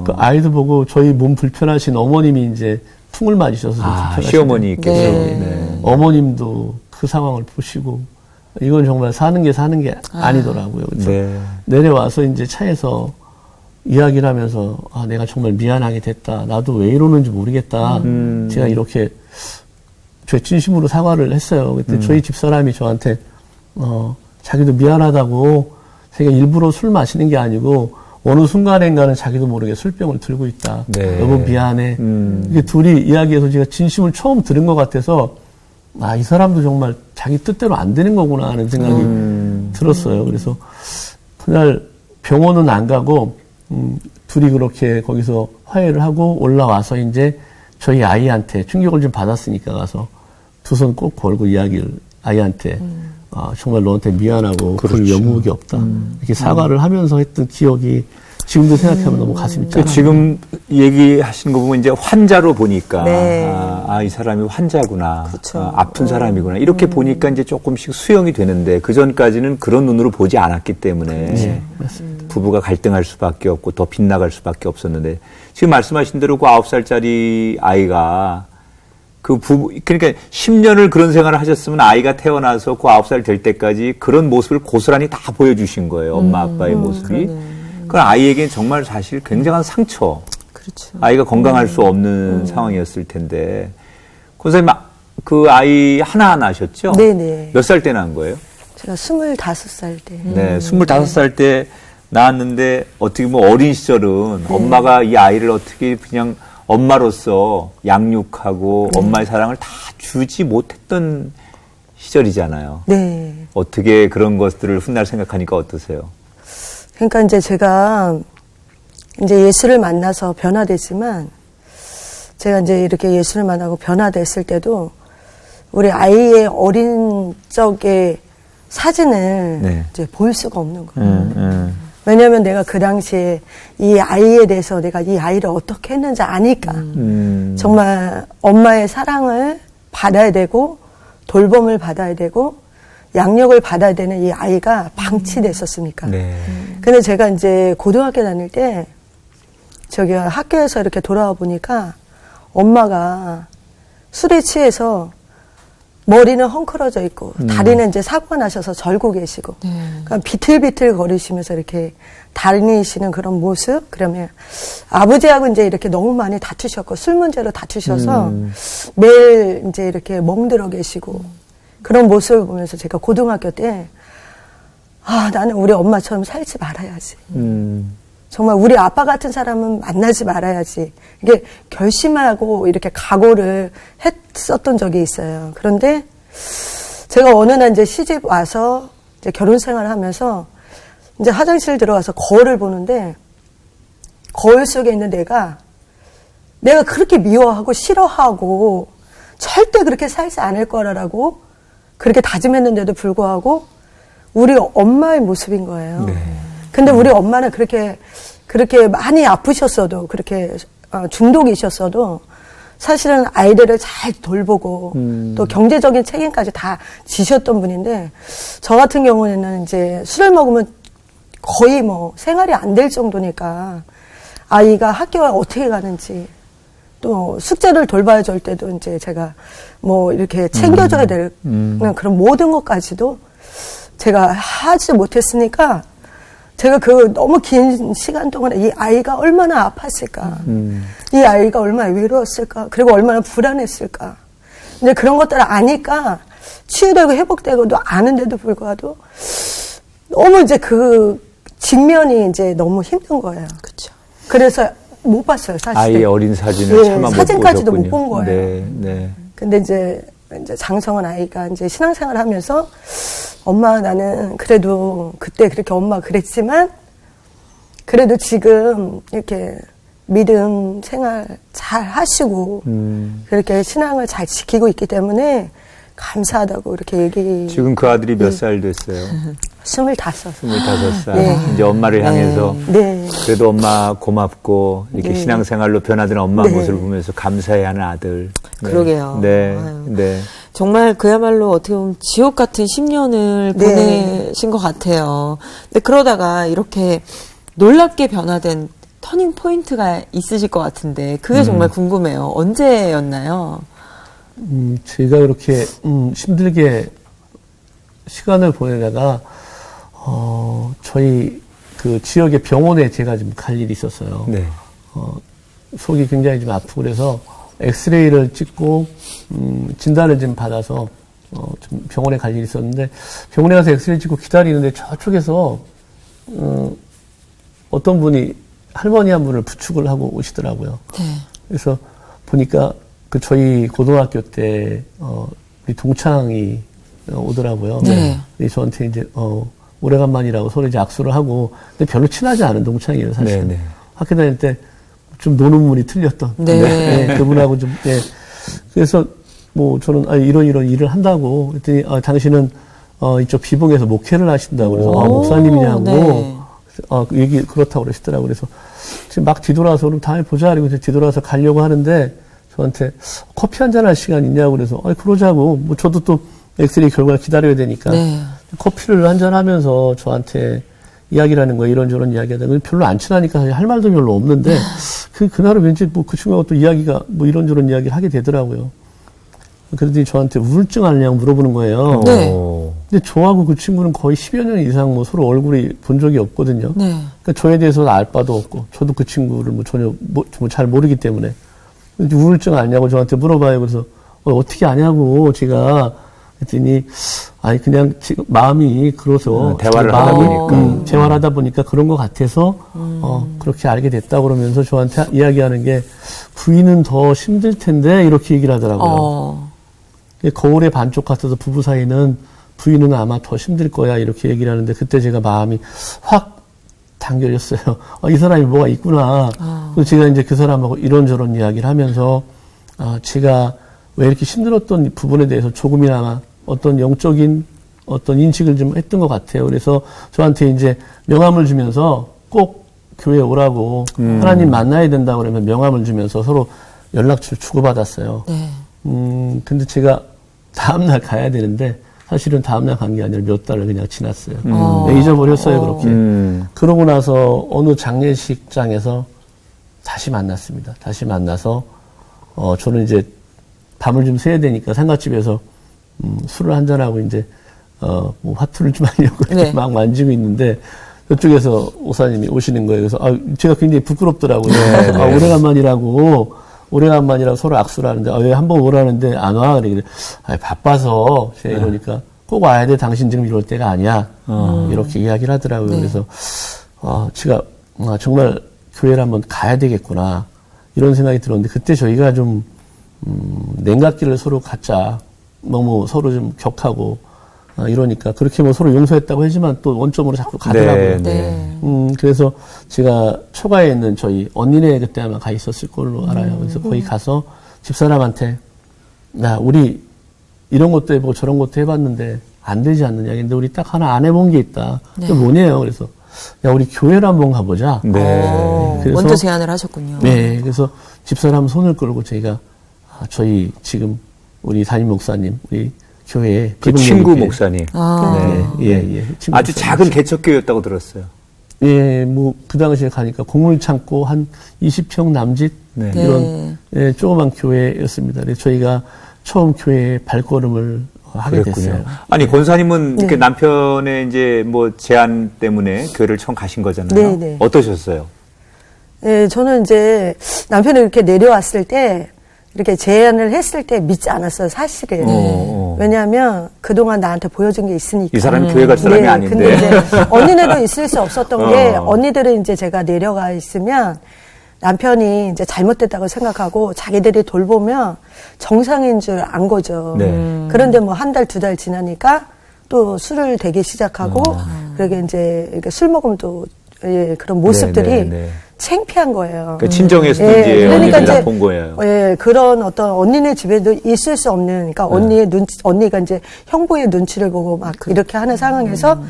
그 아이도 보고 저희 몸 불편하신 어머님이 이제 퉁을 맞으셔서 좀 불편하시죠. 시어머니께서. 네. 네. 어머님도 그 상황을 보시고 이건 정말 사는 게 아니더라고요. 그래서 네. 내려와서 이제 차에서 이야기를 하면서 내가 정말 미안하게 됐다. 나도 왜 이러는지 모르겠다. 제가 이렇게 저 진심으로 사과를 했어요. 그때 저희 집사람이 저한테 자기도 미안하다고 자기가 일부러 술 마시는 게 아니고 어느 순간인가는 자기도 모르게 술병을 들고 있다. 네. 여보 미안해. 이게 둘이 이야기해서 제가 진심을 처음 들은 것 같아서 이 사람도 정말 자기 뜻대로 안 되는 거구나 하는 생각이 들었어요. 그래서 그날 병원은 안 가고 둘이 그렇게 거기서 화해를 하고 올라와서 이제 저희 아이한테 충격을 좀 받았으니까 가서 두 손 꼭 걸고 이야기를 아이한테 정말 너한테 미안하고 그럴 영국이 없다. 이렇게 사과를 하면서 했던 기억이 지금도 생각하면 너무 가슴이 짠해요. 지금 얘기하신 거 보면 이제 환자로 보니까 네. 이 사람이 환자구나, 그렇죠. 아픈 사람이구나 이렇게 보니까 이제 조금씩 수용이 되는데 그 전까지는 그런 눈으로 보지 않았기 때문에 네, 맞습니다. 부부가 갈등할 수밖에 없고 더 빗나갈 수밖에 없었는데 지금 말씀하신 대로 그 9살짜리 아이가 그 부부 그러니까 10년을 그런 생활을 하셨으면 아이가 태어나서 그 9살 될 때까지 그런 모습을 고스란히 다 보여주신 거예요. 엄마 아빠의 모습이. 그건 아이에게는 정말 사실 굉장한 상처. 그렇죠. 아이가 건강할 수 없는 상황이었을 텐데. 선생님, 그 아이 하나 낳으셨죠? 네네. 몇 살 때 낳은 거예요? 제가 25살 때. 네, 25살 때 낳았는데 어떻게 보면 어린 시절은 엄마가 이 아이를 어떻게 그냥 엄마로서 양육하고 엄마의 사랑을 다 주지 못했던 시절이잖아요. 네. 어떻게 그런 것들을 훗날 생각하니까 어떠세요? 그러니까 이제 제가 이제 예수를 만나서 변화됐지만 제가 이제 이렇게 예수를 만나고 변화됐을 때도 우리 아이의 어린 적의 사진을 네. 이제 볼 수가 없는 거예요. 왜냐하면 내가 그 당시에 이 아이에 대해서 내가 이 아이를 어떻게 했는지 아니까 정말 엄마의 사랑을 받아야 되고 돌봄을 받아야 되고 양육을 받아야 되는 이 아이가 방치됐었으니까. 네. 근데 제가 이제 고등학교 다닐 때 저기 학교에서 이렇게 돌아와 보니까 엄마가 술에 취해서 머리는 헝클어져 있고 다리는 이제 사고가 나셔서 절고 계시고 그러니까 비틀비틀 거리시면서 이렇게 다니시는 그런 모습. 그러면 아버지하고 이제 이렇게 너무 많이 다투셨고 술 문제로 다투셔서 매일 이제 이렇게 멍들어 계시고 그런 모습을 보면서 제가 고등학교 때 나는 우리 엄마처럼 살지 말아야지. 정말 우리 아빠 같은 사람은 만나지 말아야지. 이게 결심하고 이렇게 각오를 했었던 적이 있어요. 그런데 제가 어느 날 이제 시집 와서 이제 결혼 생활을 하면서 이제 화장실 들어가서 거울을 보는데 거울 속에 있는 내가 그렇게 미워하고 싫어하고 절대 그렇게 살지 않을 거라고 그렇게 다짐했는데도 불구하고 우리 엄마의 모습인 거예요. 네. 근데 우리 엄마는 그렇게 많이 아프셨어도 그렇게 중독이셨어도 사실은 아이들을 잘 돌보고 또 경제적인 책임까지 다 지셨던 분인데 저 같은 경우에는 이제 술을 먹으면 거의 뭐 생활이 안 될 정도니까 아이가 학교에 어떻게 가는지 또 숙제를 돌봐야 될 때도 이제 제가 뭐 이렇게 챙겨줘야 될 그런 모든 것까지도 제가 하지 못했으니까 제가 그 너무 긴 시간 동안 이 아이가 얼마나 아팠을까, 이 아이가 얼마나 외로웠을까, 그리고 얼마나 불안했을까. 이제 그런 것들을 아니까 치유되고 회복되고도 아는데도 불구하고 너무 이제 그 직면이 이제 너무 힘든 거예요. 그렇죠. 그래서 못 봤어요, 사실. 아이의 어린 사진을 차마 못 사진까지도 보셨군요. 못 본 거예요. 네, 네. 근데 이제 장성원 아이가 이제 신앙생활 하면서 엄마 나는 그래도 그때 그렇게 엄마가 그랬지만 그래도 지금 이렇게 믿음 생활 잘 하시고 그렇게 신앙을 잘 지키고 있기 때문에 감사하다고 이렇게 얘기. 지금 그 아들이 몇 살 됐어요? 25. 25살. 네. 이제 엄마를 향해서 네. 그래도 엄마 고맙고 이렇게 네. 신앙생활로 변화되는 엄마 네. 모습을 보면서 감사해하는 아들. 네. 그러게요. 네, 아유. 네. 정말 그야말로 어떻게 보면 지옥 같은 10년을 네. 보내신 것 같아요. 근데 그러다가 이렇게 놀랍게 변화된 터닝 포인트가 있으실 것 같은데 그게 정말 궁금해요. 언제였나요? 제가 그렇게 힘들게 시간을 보내다가 저희 그 지역의 병원에 제가 좀 갈 일이 있었어요. 네. 속이 굉장히 좀 아프고 그래서 엑스레이를 찍고 진단을 좀 받아서 좀 병원에 갈 일이 있었는데 병원에 가서 엑스레이 찍고 기다리는데 저쪽에서 어떤 분이 할머니 한 분을 부축을 하고 오시더라고요. 네. 그래서 보니까 그 저희 고등학교 때 우리 동창이 오더라고요. 네. 근데 저한테 이제 오래간만이라고 서로 이제 악수를 하고 근데 별로 친하지 않은 동창이에요, 사실. 네, 네. 학교 다닐 때 좀 노는 물이 틀렸던. 네. 네, 그분하고 좀. 네. 그래서 뭐 저는 이런 일을 한다고 그랬더니 당신은 이쪽 비봉에서 목회를 하신다고 그래서 목사님이냐고. 네. 얘기 그렇다고 그러시더라고요. 그래서 지금 막 뒤돌아서 그럼 다음에 보자. 그리고 뒤돌아서 가려고 하는데 저한테 커피 한잔 할 시간 있냐고 그래서 그러자고. 뭐 저도 또 엑스레이 결과를 기다려야 되니까. 네. 커피를 한잔 하면서 저한테 이야기라는 거 이런저런 이야기하다. 별로 안 친하니까 사실 할 말도 별로 없는데 그날은 왠지 뭐 그 친구하고 또 이야기가 뭐 이런저런 이야기를 하게 되더라고요. 그러더니 저한테 우울증 아니냐고 물어보는 거예요. 네. 근데 저하고 그 친구는 거의 10여 년 이상 뭐 서로 얼굴이 본 적이 없거든요. 네. 그러니까 저에 대해서 알 바도 없고, 저도 그 친구를 뭐 전혀 잘 모르기 때문에. 근데 우울증 아니냐고 저한테 물어봐요. 그래서, 어떻게 아냐고, 제가. 했더니, 그냥 지금 마음이 그래서. 대화를 하다 보니까. 대화를 하다 보니까 그런 것 같아서, 그렇게 알게 됐다 그러면서 저한테 이야기하는 게, 부인은 더 힘들 텐데, 이렇게 얘기를 하더라고요. 거울의 반쪽 같아서 부부 사이는 부인은 아마 더 힘들 거야 이렇게 얘기를 하는데 그때 제가 마음이 확 당겨졌어요. 이 사람이 뭐가 있구나. 그래서 제가 이제 그 사람하고 이런저런 이야기를 하면서 제가 왜 이렇게 힘들었던 부분에 대해서 조금이나마 어떤 영적인 어떤 인식을 좀 했던 것 같아요. 그래서 저한테 이제 명함을 주면서 꼭 교회에 오라고 하나님 만나야 된다 그러면 명함을 주면서 서로 연락처를 주고받았어요. 네. 근데 제가 다음날 가야 되는데, 사실은 다음날 간 게 아니라 몇 달을 그냥 지났어요. 네, 잊어버렸어요, 그렇게. 그러고 나서 어느 장례식장에서 다시 만났습니다. 다시 만나서, 저는 이제 밤을 좀 새야 되니까 상가집에서, 술을 한잔하고 이제, 뭐 화투를 좀 하려고 네. 막 만지고 있는데, 저쪽에서 목사님이 오시는 거예요. 그래서, 제가 굉장히 부끄럽더라고요. 오래간만이라고 서로 악수를 하는데, 왜 한번 오라는데 안 와? 그래. 바빠서, 제가 이러니까, 꼭 와야 돼. 당신 지금 이럴 때가 아니야. 이렇게 이야기를 하더라고요. 네. 그래서, 제가, 정말 교회를 한번 가야 되겠구나. 이런 생각이 들었는데, 그때 저희가 좀, 냉각기를 서로 갖자. 너무 서로 좀 격하고, 이러니까, 그렇게 뭐 서로 용서했다고 하지만 또 원점으로 자꾸 가더라고요. 네. 그래서 제가 초가에 있는 저희 언니네 그때 아마 가 있었을 걸로 알아요. 그래서 거기 가서 집사람한테, 우리 이런 것도 해보고 저런 것도 해봤는데 안 되지 않느냐. 근데 우리 딱 하나 안 해본 게 있다. 그게 뭐냐요? 그래서, 우리 교회를 한번 가보자. 네. 그래서 먼저 제안을 하셨군요. 네, 그래서 집사람 손을 끌고 저희가 저희 지금 우리 담임 목사님, 우리 교회에 그 친구 목사님. 예. 친구 아주 목사님. 작은 개척교회였다고 들었어요. 예, 뭐 그 당시에 가니까 공물 창고 한 20평 남짓 네. 이런 조그만 교회였습니다. 그래서 저희가 처음 교회에 발걸음을 하게 됐어요. 아니 권사님은 네. 이렇게 남편의 이제 뭐 제안 때문에 교회를 처음 가신 거잖아요. 네. 어떠셨어요? 예, 저는 이제 남편이 이렇게 내려왔을 때 이렇게 제안을 했을 때 믿지 않았어요, 사실은. 왜냐하면 그동안 나한테 보여준 게 있으니까. 이 사람이 교회 갈 사람이 아닌데. 근데 이제 언니네도 있을 수 없었던 게 언니들은 이제 제가 내려가 있으면 남편이 이제 잘못됐다고 생각하고 자기들이 돌보면 정상인 줄 안 거죠. 네. 그런데 뭐 한 달, 두 달 지나니까 또 술을 대기 시작하고 그러게 이제 이렇게 술 먹으면 또 그런 모습들이 창피한 거예요. 그러니까 친정에서도 이제 그러니까 언니들 이제 다 본 거예요. 그런 어떤 언니네 집에도 있을 수 없는, 그러니까 언니가 이제 형부의 눈치를 보고 막 이렇게 하는 상황에서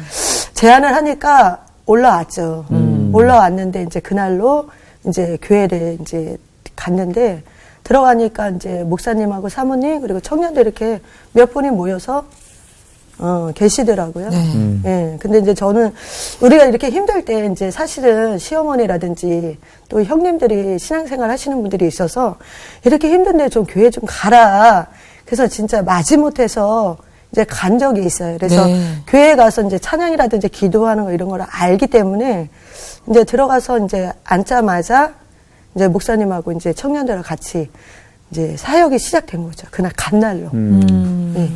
제안을 하니까 올라왔죠. 올라왔는데 이제 그날로 이제 교회를 이제 갔는데 들어가니까 이제 목사님하고 사모님 그리고 청년들 이렇게 몇 분이 모여서 계시더라고요. 예. 근데 이제 저는 우리가 이렇게 힘들 때 이제 사실은 시어머니라든지 또 형님들이 신앙생활 하시는 분들이 있어서 이렇게 힘든데 좀 교회 좀 가라. 그래서 진짜 마지못해서 이제 간 적이 있어요. 그래서 교회에 가서 이제 찬양이라든지 기도하는 거 이런 걸 알기 때문에 이제 들어가서 이제 앉자마자 이제 목사님하고 이제 청년들과 같이 이제 사역이 시작된 거죠. 그날 간 날로. 예.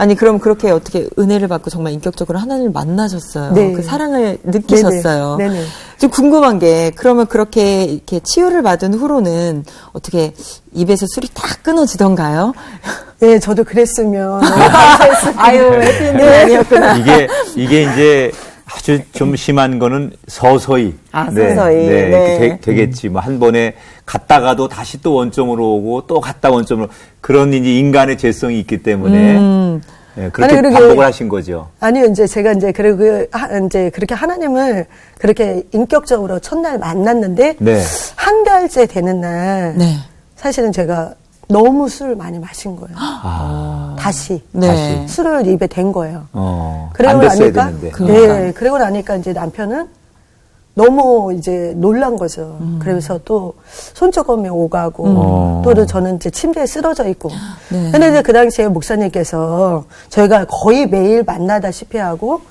아니 그럼 그렇게 어떻게 은혜를 받고 정말 인격적으로 하나님을 만나셨어요. 네. 그 사랑을 느끼셨어요. 네네. 좀 궁금한 게 그러면 그렇게 이렇게 치유를 받은 후로는 어떻게 입에서 술이 다 끊어지던가요? 네, 저도 그랬으면 감사했습니다. 아유, 해피엔딩 아니었구나. 이게 이제 아주 좀 심한 거는 서서히. 서서히. 이렇게 되겠지. 뭐 한 번에 갔다가도 다시 또 원점으로 오고 또 갔다 원점으로. 그런 이제 인간의 죄성이 있기 때문에. 그렇게 아니, 반복을 하신 거죠. 아니요, 이제 제가 이제 이제 그렇게 하나님을 그렇게 인격적으로 첫날 만났는데 한 달째 되는 날 사실은 제가 너무 술을 많이 마신 거예요. 다시 술을 입에 댄 거예요. 안 됐어야 되는데. 네, 그러고 나니까 이제 남편은 너무 이제 놀란 거죠. 그래서 또 손조금이 오가고 또 저는 이제 침대에 쓰러져 있고. 근데 이제 그 당시에 목사님께서 저희가 거의 매일 만나다시피 하고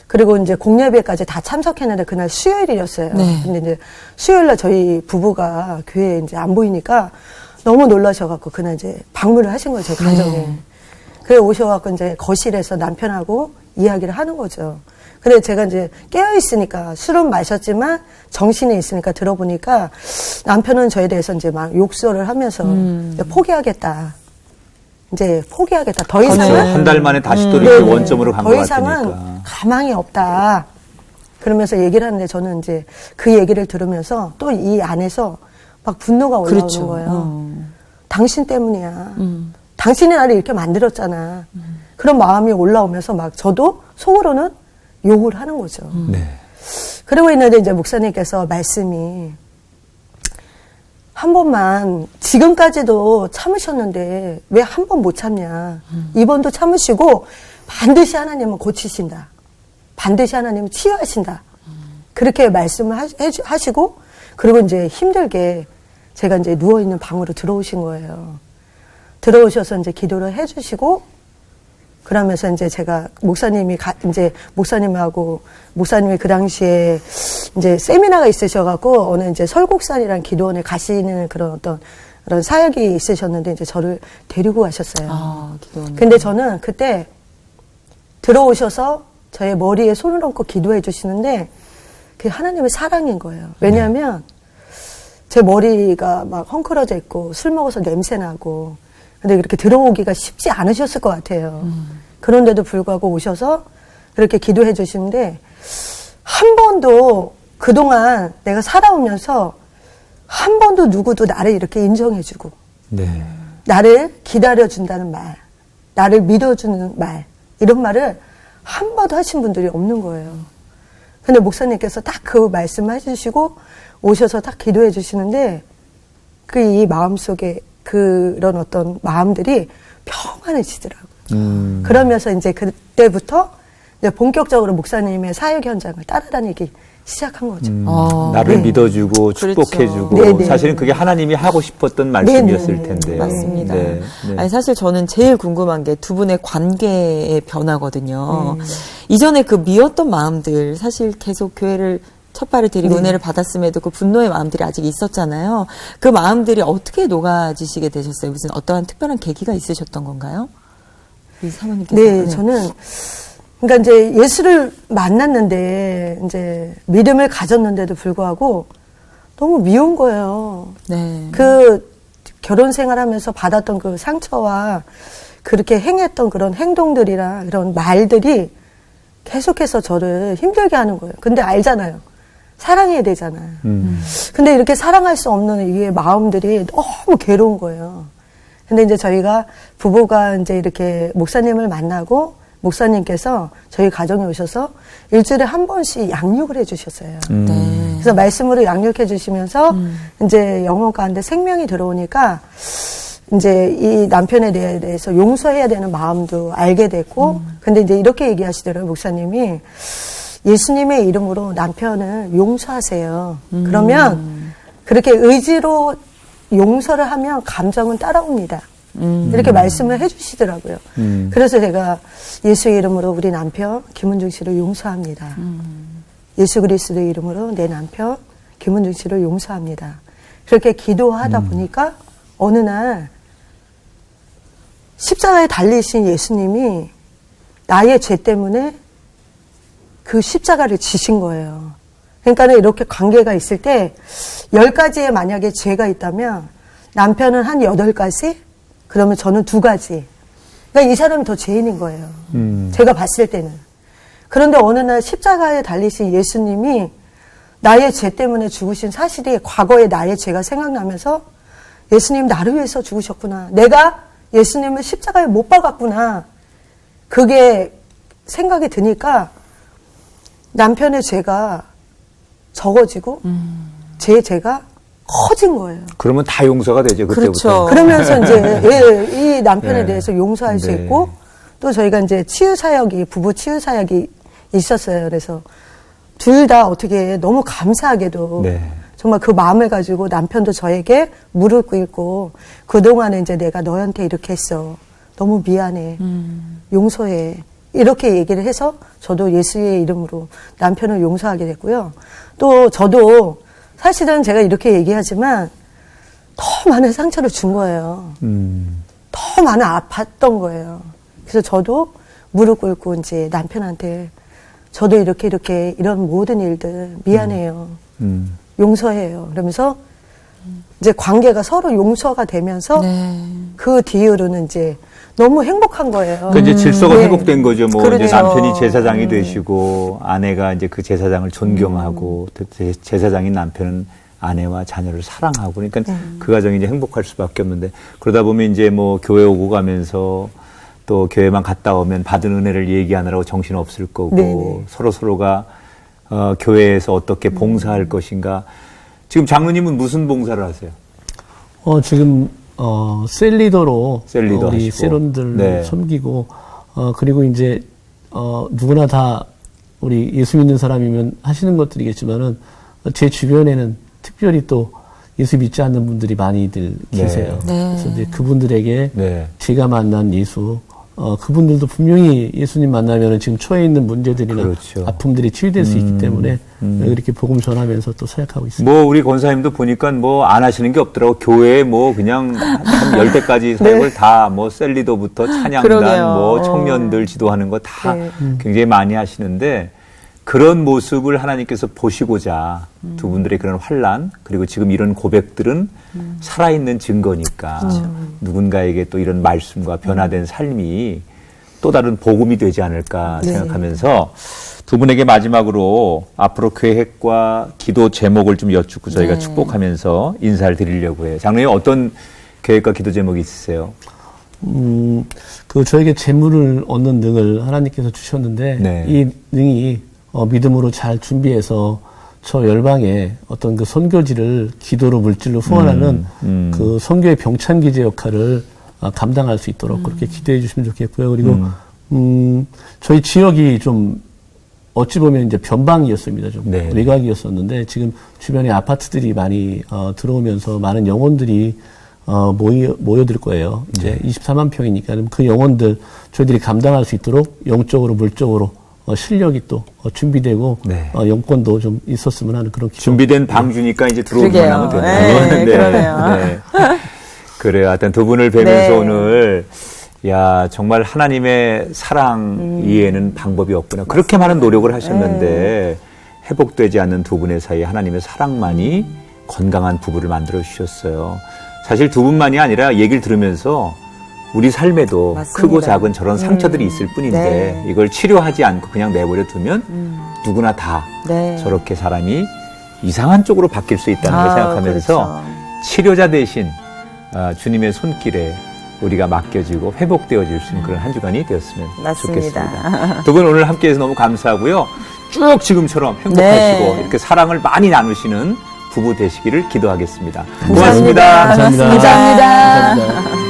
그리고 이제 공예배까지 다 참석했는데 그날 수요일이었어요. 근데 이제 수요일날 저희 부부가 교회에 이제 안 보이니까 너무 놀라셔갖고 그날 이제 방문을 하신 거예요, 제 가정에. 그래 오셔갖고 이제 거실에서 남편하고 이야기를 하는 거죠. 근데 제가 이제 깨어있으니까 술은 마셨지만 정신이 있으니까 들어보니까 남편은 저에 대해서 이제 막 욕설을 하면서 이제 포기하겠다. 이제 포기하겠다. 더 이상은. 한 달 만에 다시 또 이렇게 원점으로 간 것 더 이상은 같으니까. 가망이 없다. 그러면서 얘기를 하는데 저는 이제 그 얘기를 들으면서 또 이 안에서 막 분노가 올라오는 거예요. 당신 때문이야. 당신이 나를 이렇게 만들었잖아. 그런 마음이 올라오면서 막 저도 속으로는 욕을 하는 거죠. 그러고 있는데 이제 목사님께서 말씀이 한 번만 지금까지도 참으셨는데 왜 한 번 못 참냐. 이번도 참으시고 반드시 하나님은 고치신다. 반드시 하나님은 치유하신다. 그렇게 말씀을 하시고 그리고 이제 힘들게 제가 이제 누워있는 방으로 들어오신 거예요. 들어오셔서 이제 기도를 해주시고 그러면서 이제 제가 이제 목사님이 그 당시에 이제 세미나가 있으셔갖고 어느 이제 설국산이라는 기도원에 가시는 그런 사역이 있으셨는데 이제 저를 데리고 가셨어요. 기도원. 근데 저는 그때 들어오셔서 저의 머리에 손을 얹고 기도해 주시는데 그게 하나님의 사랑인 거예요. 왜냐하면 제 머리가 막 헝클어져 있고 술 먹어서 냄새 나고 근데 그렇게 들어오기가 쉽지 않으셨을 것 같아요. 그런데도 불구하고 오셔서 그렇게 기도해 주시는데 한 번도 그동안 내가 살아오면서 한 번도 누구도 나를 이렇게 인정해주고 네. 나를 기다려준다는 말, 나를 믿어주는 말 이런 말을 한 번도 하신 분들이 없는 거예요. 근데 목사님께서 딱 그 말씀을 해주시고 오셔서 딱 기도해 주시는데 그 이 마음속에 그런 어떤 마음들이 평안해지더라고요. 그러면서 이제 그때부터 이제 본격적으로 목사님의 사역 현장을 따라다니기 시작한 거죠. 나를 네. 믿어주고 그렇죠. 축복해주고 네네. 사실은 그게 하나님이 하고 싶었던 말씀이었을 네네. 텐데요. 맞습니다. 네, 네. 아니, 사실 저는 제일 궁금한 게 두 분의 관계의 변화거든요. 이전에 그 미웠던 마음들, 사실 계속 교회를 첫 발을 들이고 은혜를 받았음에도 그 분노의 마음들이 아직 있었잖아요. 그 마음들이 어떻게 녹아지시게 되셨어요? 무슨 어떠한 특별한 계기가 있으셨던 건가요? 이 사모님께서. 네, 저는 그러니까 이제 예수를 만났는데 이제 믿음을 가졌는데도 불구하고 너무 미운 거예요. 네. 그 결혼 생활하면서 받았던 그 상처와 그렇게 행했던 그런 행동들이나 그런 말들이 계속해서 저를 힘들게 하는 거예요. 근데 알잖아요. 사랑해야 되잖아요. 근데 이렇게 사랑할 수 없는 이 마음들이 너무 괴로운 거예요. 근데 이제 저희가 부부가 이제 이렇게 목사님을 만나고 목사님께서 저희 가정에 오셔서 일주일에 한 번씩 양육을 해주셨어요. 네. 그래서 말씀으로 양육해 주시면서 이제 영혼 가운데 생명이 들어오니까 이제 이 남편에 대해서 용서해야 되는 마음도 알게 됐고 근데 이제 이렇게 얘기하시더라고요. 목사님이 예수님의 이름으로 남편을 용서하세요. 그러면 그렇게 의지로 용서를 하면 감정은 따라옵니다. 이렇게 말씀을 해주시더라고요. 그래서 제가 예수의 이름으로 우리 남편 김은중 씨를 용서합니다. 예수 그리스도의 이름으로 내 남편 김은중 씨를 용서합니다. 그렇게 기도하다 보니까 어느 날 십자가에 달리신 예수님이 나의 죄 때문에 그 십자가를 지신 거예요. 그러니까 이렇게 관계가 있을 때 10가지의 만약에 죄가 있다면 남편은 한 8가지, 그러면 저는 2가지. 그러니까 이 사람이 더 죄인인 거예요. 제가 봤을 때는. 그런데 어느 날 십자가에 달리신 예수님이 나의 죄 때문에 죽으신 사실이 과거의 나의 죄가 생각나면서 예수님 나를 위해서 죽으셨구나. 내가 예수님을 십자가에 못 박았구나. 그게 생각이 드니까 남편의 죄가 적어지고 제 죄가 커진 거예요. 그러면 다 용서가 되죠, 그때부터. 그렇죠. 그러면서 이제 이 남편에 네. 대해서 용서할 수 네. 있고 또 저희가 이제 부부 치유 사역이 있었어요. 그래서 둘 다 어떻게 너무 감사하게도 네. 정말 그 마음을 가지고 남편도 저에게 무릎 꿇고 그동안에 이제 내가 너한테 이렇게 했어. 너무 미안해. 용서해. 이렇게 얘기를 해서 저도 예수의 이름으로 남편을 용서하게 됐고요. 또 저도 사실은 제가 이렇게 얘기하지만 더 많은 상처를 준 거예요. 더 많은 아팠던 거예요. 그래서 저도 무릎 꿇고 이제 남편한테 저도 이렇게 이런 모든 일들 미안해요. 용서해요. 그러면서 이제 관계가 서로 용서가 되면서 네. 그 뒤로는 이제 너무 행복한 거예요. 그 이제 질서가 네. 회복된 거죠. 뭐 그렇죠. 이제 남편이 제사장이 되시고 아내가 이제 그 제사장을 존경하고 제사장인 남편은 아내와 자녀를 사랑하고 그러니까 그 가정이 이제 행복할 수밖에 없는데 그러다 보면 이제 뭐 교회 오고 가면서 또 교회만 갔다 오면 받은 은혜를 얘기하느라고 정신 없을 거고 네네. 서로가 교회에서 어떻게 봉사할 것인가. 지금 장로님은 무슨 봉사를 하세요? 지금 셀리더로 셀리더 우리 하시고. 세론들 네. 섬기고 그리고 이제 누구나 다 우리 예수 믿는 사람이면 하시는 것들이겠지만은 제 주변에는 특별히 또 예수 믿지 않는 분들이 많이들 네. 계세요. 네. 그래서 이제 그분들에게 네. 제가 만난 예수 그분들도 분명히 예수님 만나면은 지금 처해 있는 문제들이나 그렇죠. 아픔들이 치유될 수 있기 때문에 이렇게 복음 전하면서 또 사역하고 있습니다. 뭐 우리 권사님도 보니까 뭐 안 하시는 게 없더라고. 교회에 뭐 그냥 한 10대까지 사역을 다 뭐 셀리더부터 찬양단 그러게요. 뭐 청년들 지도하는 거 다 네. 굉장히 많이 하시는데 그런 모습을 하나님께서 보시고자 두 분들의 그런 환란 그리고 지금 이런 고백들은 살아있는 증거니까 누군가에게 또 이런 말씀과 변화된 삶이 또 다른 복음이 되지 않을까 네. 생각하면서 두 분에게 마지막으로 앞으로 계획과 기도 제목을 좀 여쭙고 저희가 네. 축복하면서 인사를 드리려고 해요. 장로님 어떤 계획과 기도 제목이 있으세요? 저에게 재물을 얻는 능을 하나님께서 주셨는데 네. 이 능이 믿음으로 잘 준비해서 저 열방에 어떤 그 선교지를 기도로 물질로 후원하는 그 선교의 병찬기제 역할을 감당할 수 있도록 그렇게 기도해 주시면 좋겠고요. 그리고 저희 지역이 좀 어찌 보면 이제 변방이었습니다. 좀 네. 외곽이었었는데 지금 주변에 아파트들이 많이 들어오면서 많은 영혼들이 모여들 거예요. 이제 24만 평이니까 그 영혼들 저희들이 감당할 수 있도록 영적으로 물적으로 실력이 또 준비되고 네. 영권도 좀 있었으면 하는 그런 기도. 준비된 방 주니까 이제 들어오기만 그러게요. 하면 되네요. 네, 그러네요. 네. 그래요. 하여튼 두 분을 뵈면서 네. 오늘 야 정말 하나님의 사랑 이해는 방법이 없구나. 그렇게 많은 노력을 하셨는데 회복되지 않는 두 분의 사이에 하나님의 사랑만이 건강한 부부를 만들어 주셨어요. 사실 두 분만이 아니라 얘기를 들으면서 우리 삶에도 맞습니다. 크고 작은 저런 상처들이 있을 뿐인데 네. 이걸 치료하지 않고 그냥 내버려 두면 누구나 다 네. 저렇게 사람이 이상한 쪽으로 바뀔 수 있다는 걸 생각하면서 그렇죠. 치료자 대신 주님의 손길에 우리가 맡겨지고 회복되어질 수 있는 그런 한 주간이 되었으면 맞습니다. 좋겠습니다. 두 분 오늘 함께해서 너무 감사하고요. 쭉 지금처럼 행복하시고 네. 이렇게 사랑을 많이 나누시는 부부 되시기를 기도하겠습니다. 감사합니다. 고맙습니다. 감사합니다. 감사합니다.